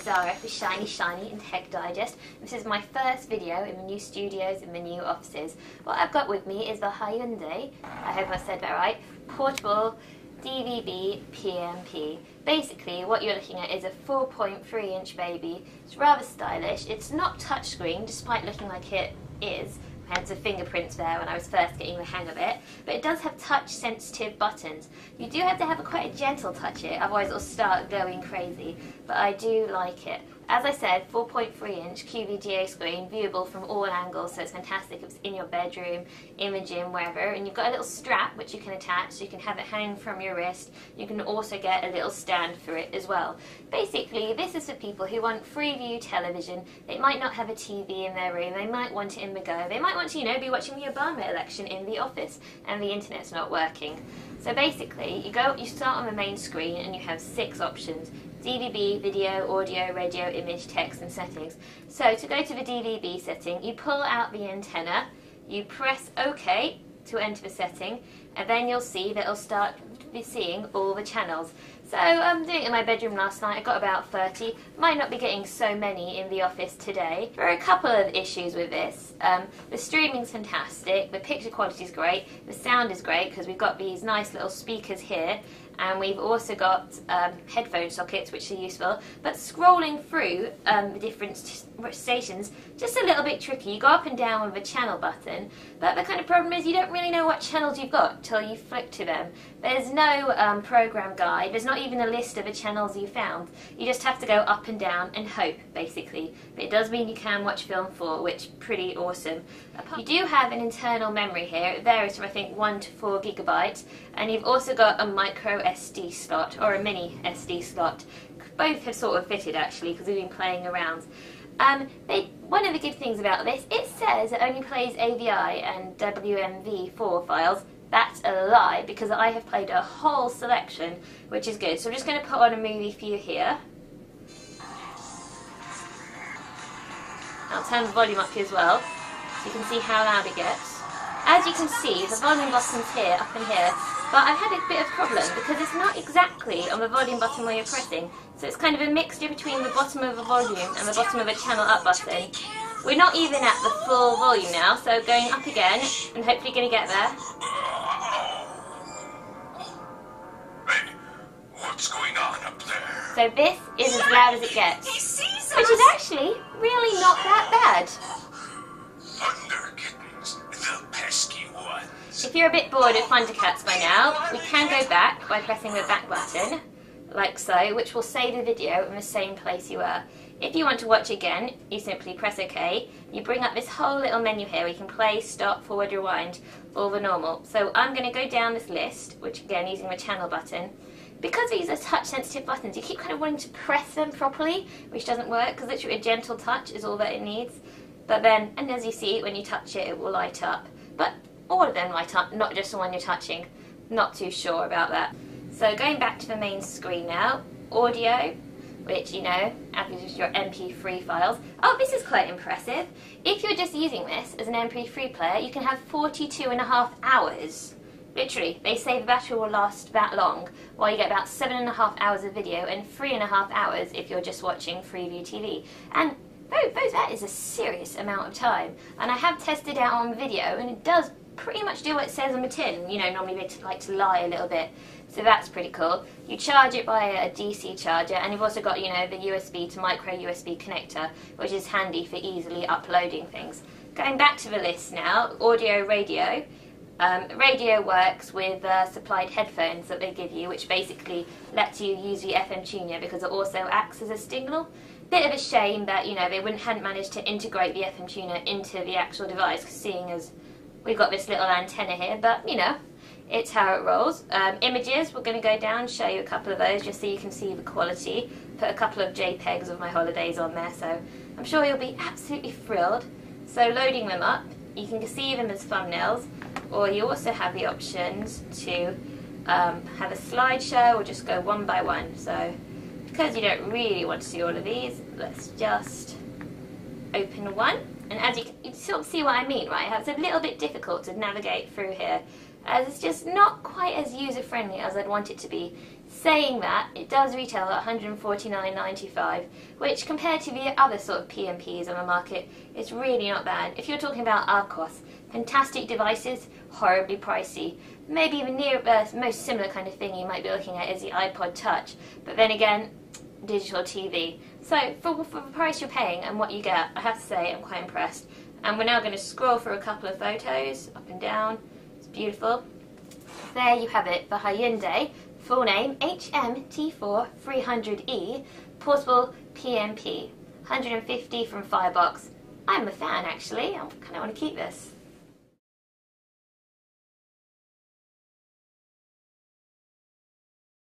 is Zara for Shiny and Tech Digest. This is my first video in the new studios, in the new offices. What I've got with me is the Hyundai, I hope I said that right, Portable TYV PMP. Basically what you're looking at is a 4.3-inch baby. It's rather stylish. It's not touchscreen despite looking like it is. I had some fingerprints there when I was first getting the hang of it, but it does have touch-sensitive buttons. You do have to have quite a gentle touch it, otherwise it'll start going crazy, but I do like it. As I said, 4.3-inch QVGA screen, viewable from all angles, so it's fantastic if it's in your bedroom, in the gym, wherever. And you've got a little strap which you can attach, so you can have it hang from your wrist. You can also get a little stand for it as well. Basically, this is for people who want free view television. They might not have a TV in their room, they might want it in the go. They might want to, be watching the Obama election in the office and the internet's not working. So basically, you start on the main screen and you have 6 options. DVB, video, audio, radio, image, text and settings. So to go to the DVB setting, you pull out the antenna, you press OK to enter the setting, and then you'll see that it'll start seeing all the channels. So I'm doing it in my bedroom last night, I got about 30, might not be getting so many in the office today. There are a couple of issues with this. The streaming's fantastic, the picture quality is great, the sound is great because we've got these nice little speakers here, and we've also got headphone sockets which are useful, but scrolling through the different stations, just a little bit tricky. You go up and down with the channel button, but the kind of problem is you don't really know what channels you've got until you flick to them. There's no program guide, there's not even a list of the channels you found. You just have to go up and down and hope, basically. But it does mean you can watch film 4, which is pretty awesome. You do have an internal memory here, it varies from I think 1 to 4 gigabytes, and you've also got a micro SD slot, or a mini SD slot. Both have sort of fitted actually, because we've been playing around. One of the good things about this, it says it only plays AVI and WMV4 files. That's a lie, because I have played a whole selection, which is good. So I'm just going to put on a movie for you here. I'll turn the volume up here as well, so you can see how loud it gets. As you can see, the volume button's here, up in here, but I've had a bit of a problem because it's not exactly on the volume button where you're pressing. So it's kind of a mixture between the bottom of the volume and the bottom of the channel up button. We're not even at the full volume now, so going up again, and hopefully going to get there. Hey, what's going on up there? So this is as loud as it gets, which is actually really not that bad. Thunder kittens, the pesky ones. If you're a bit bored of Thundercats by now, we can go back by pressing the back button, like so, which will save the video in the same place you were. If you want to watch again, you simply press OK. You bring up this whole little menu here. We can play, stop, forward, rewind, all the normal. So I'm going to go down this list, which again, using the channel button. Because these are touch-sensitive buttons, you keep kind of wanting to press them properly, which doesn't work, because literally a gentle touch is all that it needs. But then, and as you see, when you touch it, it will light up. But all of them light up, not just the one you're touching. Not too sure about that. So going back to the main screen now, audio, which, averages your MP3 files. Oh, this is quite impressive. If you're just using this as an MP3 player, you can have 42.5 hours. Literally, they say the battery will last that long, while you get about 7.5 hours of video and 3.5 hours if you're just watching Freeview TV. And that is a serious amount of time. And I have tested out on video, and it does pretty much do what it says on the tin. Normally they like to lie a little bit. So that's pretty cool. You charge it by a DC charger, and you've also got, the USB to micro USB connector, which is handy for easily uploading things. Going back to the list now, audio, radio. Radio works with supplied headphones that they give you, which basically lets you use the FM tuner because it also acts as a signal. Bit of a shame that, they hadn't managed to integrate the FM tuner into the actual device, seeing as we've got this little antenna here, but, it's how it rolls. Images, we're going to go down, show you a couple of those just so you can see the quality. Put a couple of JPEGs of my holidays on there, so I'm sure you'll be absolutely thrilled. So loading them up, you can see them as thumbnails, or you also have the options to have a slideshow or just go one by one. So because you don't really want to see all of these, let's just open one. And as you can sort of see what I mean, right? It's a little bit difficult to navigate through here. as it's just not quite as user-friendly as I'd want it to be. Saying that, it does retail at $149.95, which compared to the other sort of PMPs on the market, is really not bad. If you're talking about Arcos, fantastic devices, horribly pricey. Maybe the most similar kind of thing you might be looking at is the iPod Touch, but then again, digital TV. So for the price you're paying and what you get, I have to say I'm quite impressed. And we're now going to scroll through a couple of photos, up and down. It's beautiful. There you have it, the Hyundai, full name HMT4 300E, portable PMP, 150 from Firebox. I'm a fan actually, I kind of want to keep this.